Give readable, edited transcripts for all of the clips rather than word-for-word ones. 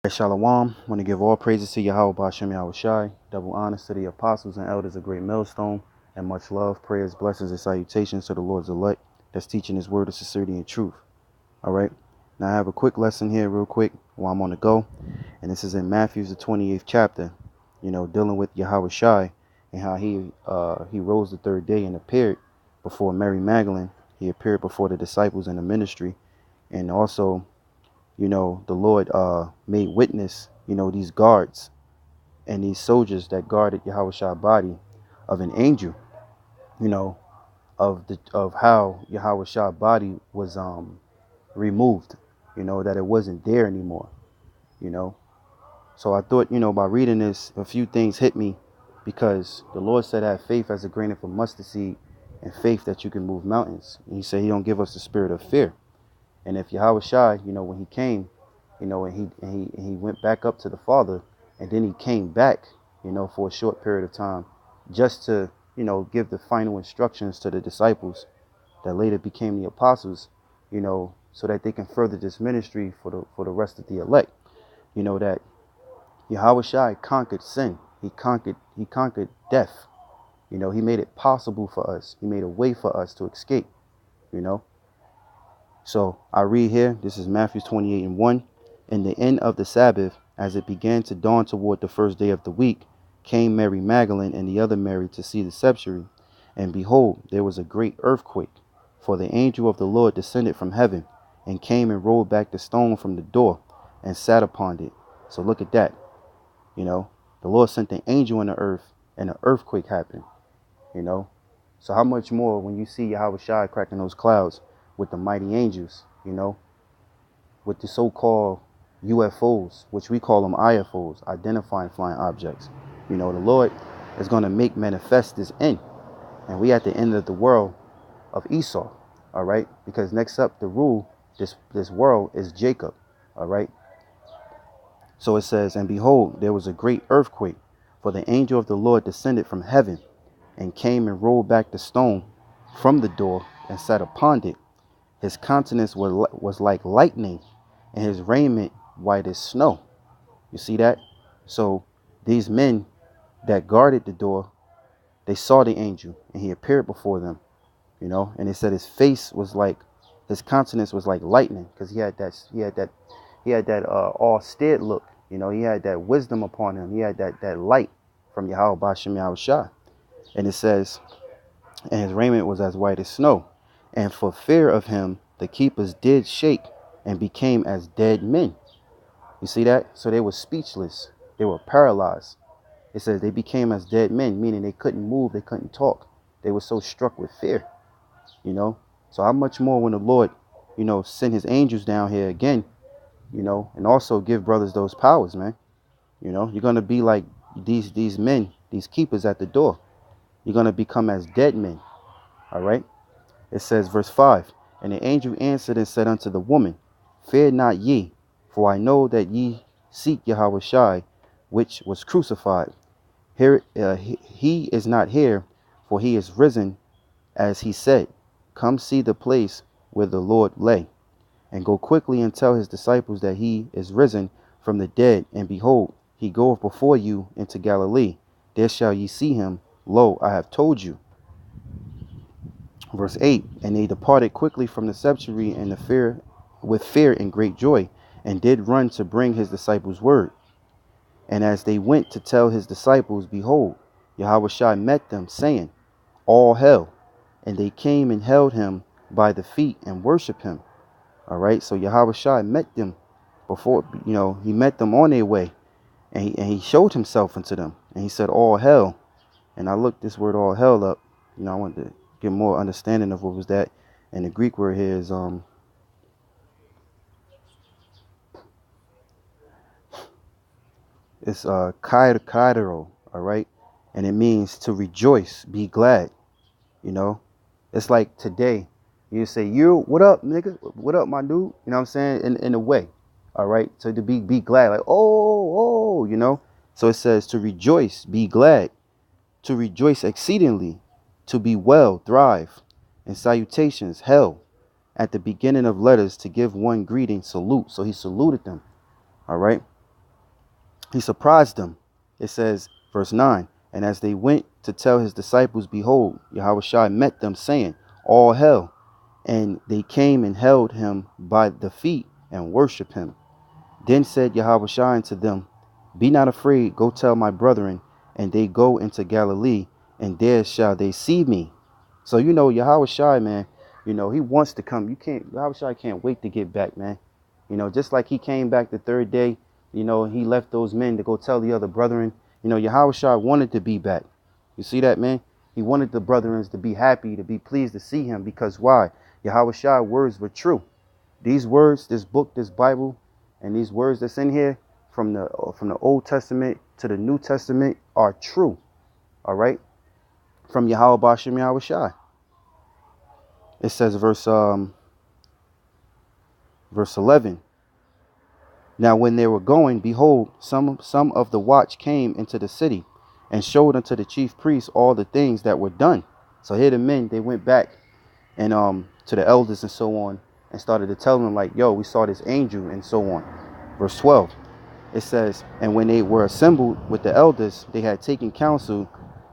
Shalom. I want to give all praises to Yahweh Bashem Yahweh Shai, double honors to the apostles and elders of Great Millstone, and much love, prayers, blessings, and salutations to the Lord's elect that's teaching his word of sincerity and truth. All right. Now I have a quick lesson here real quick while I'm on the go. And this is in Matthew's the 28th chapter, dealing with Yahweh Shai and how he rose the third day and appeared before Mary Magdalene. He appeared before the disciples in the ministry, and also the Lord made witness, these guards and these soldiers that guarded Yahweh Shah's body of an angel, you know, of how Yahweh Shah's body was removed, that it wasn't there anymore, you know. So I thought, by reading this, a few things hit me, because the Lord said have faith as a grain of a mustard seed, and faith that you can move mountains. And he said he don't give us the spirit of fear. And if Yahweh Shai, when he came, and he went back up to the Father, and then he came back, for a short period of time, just to, give the final instructions to the disciples that later became the apostles, so that they can further this ministry for the rest of the elect. That Yahweh Shai conquered sin. He conquered death. He made it possible for us. He made a way for us to escape, So I read here, this is Matthew 28:1. In the end of the Sabbath, as it began to dawn toward the first day of the week, came Mary Magdalene and the other Mary to see the sepulchre. And behold, there was a great earthquake, for the angel of the Lord descended from heaven, and came and rolled back the stone from the door, and sat upon it. So look at that. The Lord sent an angel in the earth, and an earthquake happened. So how much more when you see Yahweh Shai cracking those clouds with the mighty angels, with the so-called UFOs, which we call them IFOs, identifying flying objects. The Lord is going to make manifest this end. And we at the end of the world of Esau, all right? Because next up to rule this world is Jacob, all right? So it says, and behold, there was a great earthquake, for the angel of the Lord descended from heaven, and came and rolled back the stone from the door, and sat upon it. His countenance was like lightning, and his raiment white as snow. You see that? So these men that guarded the door, they saw the angel, and he appeared before them, and they said his countenance was like lightning, because he had that all-stead look. He had that wisdom upon him. He had that light from Yahweh Bashem Yahweh Shah. And it says, and his raiment was as white as snow. And for fear of him, the keepers did shake, and became as dead men. You see that? So they were speechless. They were paralyzed. It says they became as dead men, meaning they couldn't move, they couldn't talk. They were so struck with fear. So how much more when the Lord, send his angels down here again, and also give brothers those powers, man. You're going to be like these men, these keepers at the door. You're going to become as dead men. All right. It says, verse 5, and the angel answered and said unto the woman, fear not ye, for I know that ye seek Yahweh Shai, which was crucified. Here he is not here, for he is risen, as he said. Come see the place where the Lord lay, and go quickly and tell his disciples that he is risen from the dead, and behold, he goeth before you into Galilee. There shall ye see him. Lo, I have told you. Verse 8, and they departed quickly from the sepulchre with fear and great joy, and did run to bring his disciples word. And as they went to tell his disciples, behold, Yahweh Shai met them, saying, all hail. And they came and held him by the feet and worshiped him. All right, so Yahweh Shai met them before, he met them on their way, and he showed himself unto them, and he said, all hail. And I looked this word all hail up. I wanted to get more understanding of what was that. And the Greek word here is it's kairo, all right, and it means to rejoice, be glad. It's like today you say, you, what up, nigga, what up, my dude, what I'm saying, in a way, all right, so to be glad, like oh, so it says to rejoice, be glad, to rejoice exceedingly, to be well, thrive. And salutations, hail, at the beginning of letters, to give one greeting, salute. So he saluted them. All right. He surprised them. It says, verse 9, and as they went to tell his disciples, behold, Yahushua met them, saying, all hail. And they came and held him by the feet and worshipped him. Then said Yahushua unto them, be not afraid, go tell my brethren, and they go into Galilee, and there shall they see me. So, Yahushua, man, he wants to come. Yahushua can't wait to get back, man. Just like he came back the third day, he left those men to go tell the other brethren. Yahushua wanted to be back. You see that, man? He wanted the brethren to be happy, to be pleased to see him, because why? Yahushua's words were true. These words, this book, this Bible, and these words that's in here from the Old Testament to the New Testament are true. All right? From Yahweh Bashem Yahushua. It says verse 11. Now when they were going, behold, some of the watch came into the city and showed unto the chief priests all the things that were done. So here the men, they went back and to the elders and so on, and started to tell them like, yo, we saw this angel and so on. Verse 12, it says, and when they were assembled with the elders, they had taken counsel,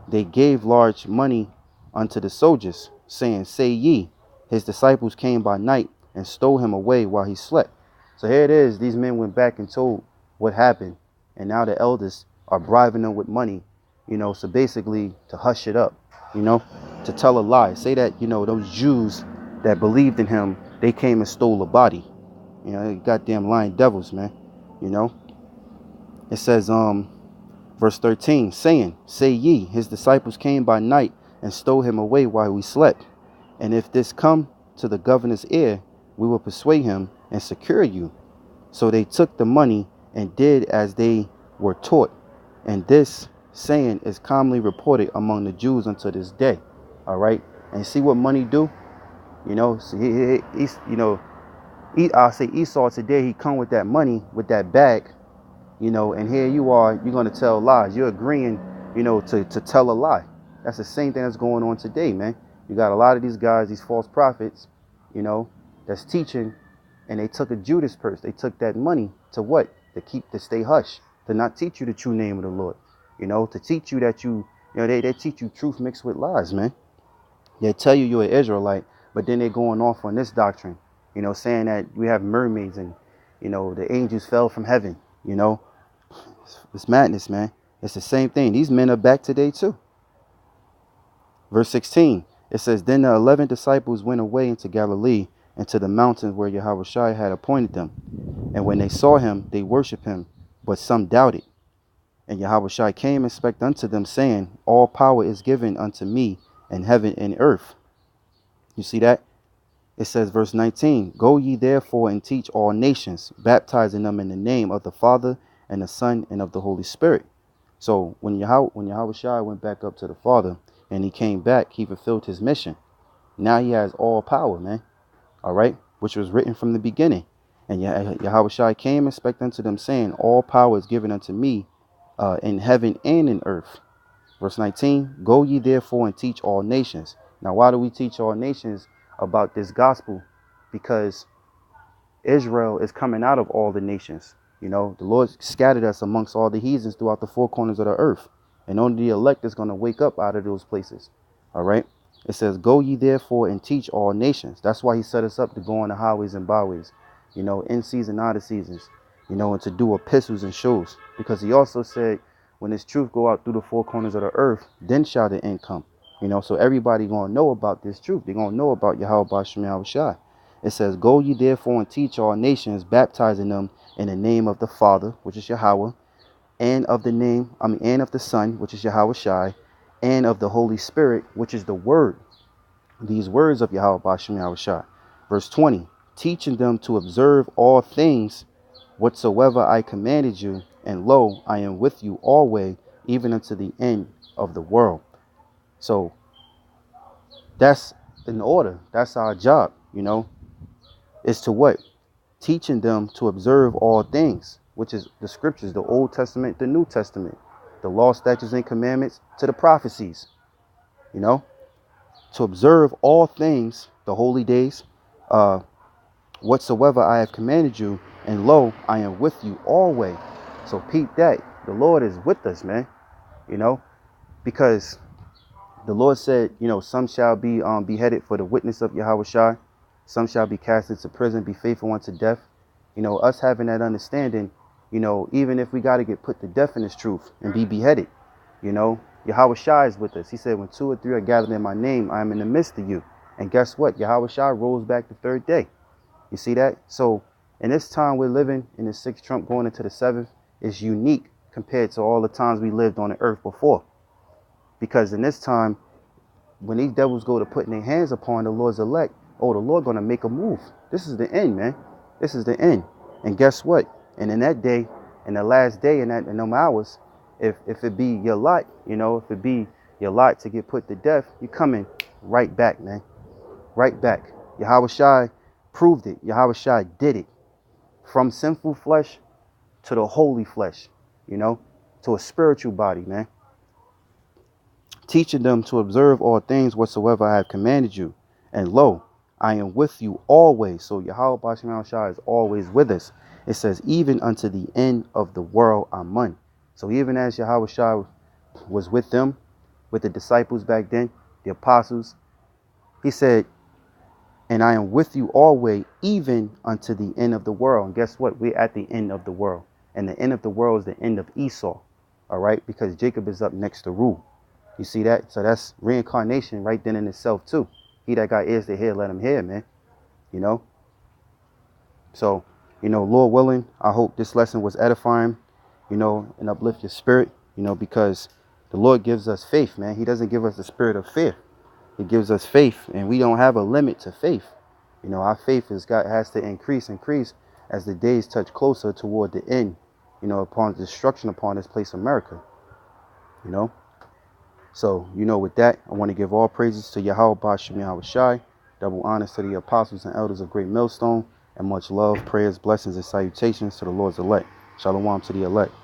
they gave large money unto the soldiers, saying, say ye, his disciples came by night and stole him away while he slept. So here it is. These men went back and told what happened. And now the elders are bribing them with money, so basically to hush it up, to tell a lie. Say that, those Jews that believed in him, they came and stole a body. Goddamn lying devils, man. It says, verse 13, saying, say ye, his disciples came by night and stole him away while we slept. And if this come to the governor's ear, we will persuade him and secure you. So they took the money and did as they were taught. And this saying is commonly reported among the Jews unto this day. All right. And see what money do? So I'll say Esau today, he come with that money, with that bag, and here you are, you're going to tell lies. You're agreeing, to tell a lie. That's the same thing that's going on today, man. You got a lot of these guys, these false prophets, that's teaching, and they took a Judas purse. They took that money to what? To stay hush, to not teach you the true name of the Lord, to teach you that they teach you truth mixed with lies, man. They tell you you're an Israelite, but then they're going off on this doctrine, saying that we have mermaids and, the angels fell from heaven, It's madness, man. It's the same thing. These men are back today too. Verse 16, it says, then the 11 disciples went away into Galilee, and to the mountains where Yahushua had appointed them. And when they saw him, they worshipped him, but some doubted. And Yahushua came and spake unto them, saying, all power is given unto me in heaven and earth. You see that? It says, verse 19, go ye therefore and teach all nations, baptizing them in the name of the Father and the Son and of the Holy Spirit. So when Yahushua went back up to the Father and he came back, he fulfilled his mission. Now he has all power, man. All right, which was written from the beginning. And Yahushua came and spake unto them, saying, all power is given unto me in heaven and in earth. Verse 19, go ye therefore and teach all nations. Now, why do we teach all nations about this gospel? Because Israel is coming out of all the nations. The Lord scattered us amongst all the heathens throughout the four corners of the earth. And only the elect is going to wake up out of those places. All right. It says, go ye therefore and teach all nations. That's why he set us up to go on the highways and byways, in season, out of seasons, and to do epistles and shows. Because he also said, when this truth go out through the four corners of the earth, then shall the end come. So everybody going to know about this truth. They're going to know about Yahweh Bashem Yahushua. It says, go ye therefore and teach all nations, baptizing them in the name of the Father, which is Yahweh, and of the Son, which is Yahushua, and of the Holy Spirit, which is the word. These words of Yahweh Bashem Yahushua. Verse 20, teaching them to observe all things whatsoever I commanded you, and lo, I am with you always, even unto the end of the world. So that's in order. That's our job, is to what? Teaching them to observe all things, which is the scriptures, the Old Testament, the New Testament, the law, statutes, and commandments, to the prophecies, to observe all things, the holy days, whatsoever I have commanded you, and lo, I am with you always, So peep that. The Lord is with us, man. You know, because the Lord said, you know, some shall be beheaded for the witness of Yahweh Shai. Some shall be cast into prison, be faithful unto death. You know, us having that understanding, you know, even if we got to get put to death in this truth and be beheaded, you know, Yahweh Shai is with us. He said, when 2 or 3 are gathered in my name, I am in the midst of you. And guess what? Yahweh Shai rose back the 3rd day. You see that? So in this time we're living in the 6th trump going into the 7th is unique compared to all the times we lived on the earth before. Because in this time, when these devils go to putting their hands upon the Lord's elect, oh, the Lord going to make a move. This is the end, man. This is the end. And guess what? And in that day, in the last day, in them hours, if it be your lot, you know, if it be your lot to get put to death, you're coming right back, man. Right back. Yahweh Shai proved it. Yahweh Shai did it. From sinful flesh to the holy flesh, you know, to a spiritual body, man. Teaching them to observe all things whatsoever I have commanded you. And lo, I am with you always. So Yahweh Bashim Shai is always with us. It says, even unto the end of the world, Amen. So even as Yahweh Shai was with them, with the disciples back then, the apostles, he said, and I am with you always, even unto the end of the world. And guess what? We're at the end of the world. And the end of the world is the end of Esau. All right? Because Jacob is up next to rule. You see that? So that's reincarnation right then in itself too. He that got ears to hear, let him hear, man. You know? So, you know, Lord willing, I hope this lesson was edifying, you know, and uplift your spirit, you know, because the Lord gives us faith, man. He doesn't give us the spirit of fear. He gives us faith, and we don't have a limit to faith. You know, our faith has to increase as the days touch closer toward the end, you know, upon destruction upon this place, America. You know? So, you know, with that, I want to give all praises to Yahweh Bashim Yahweh Shai, double honors to the apostles and elders of Great Millstone, and much love, prayers, blessings, and salutations to the Lord's elect. Shalom to the elect.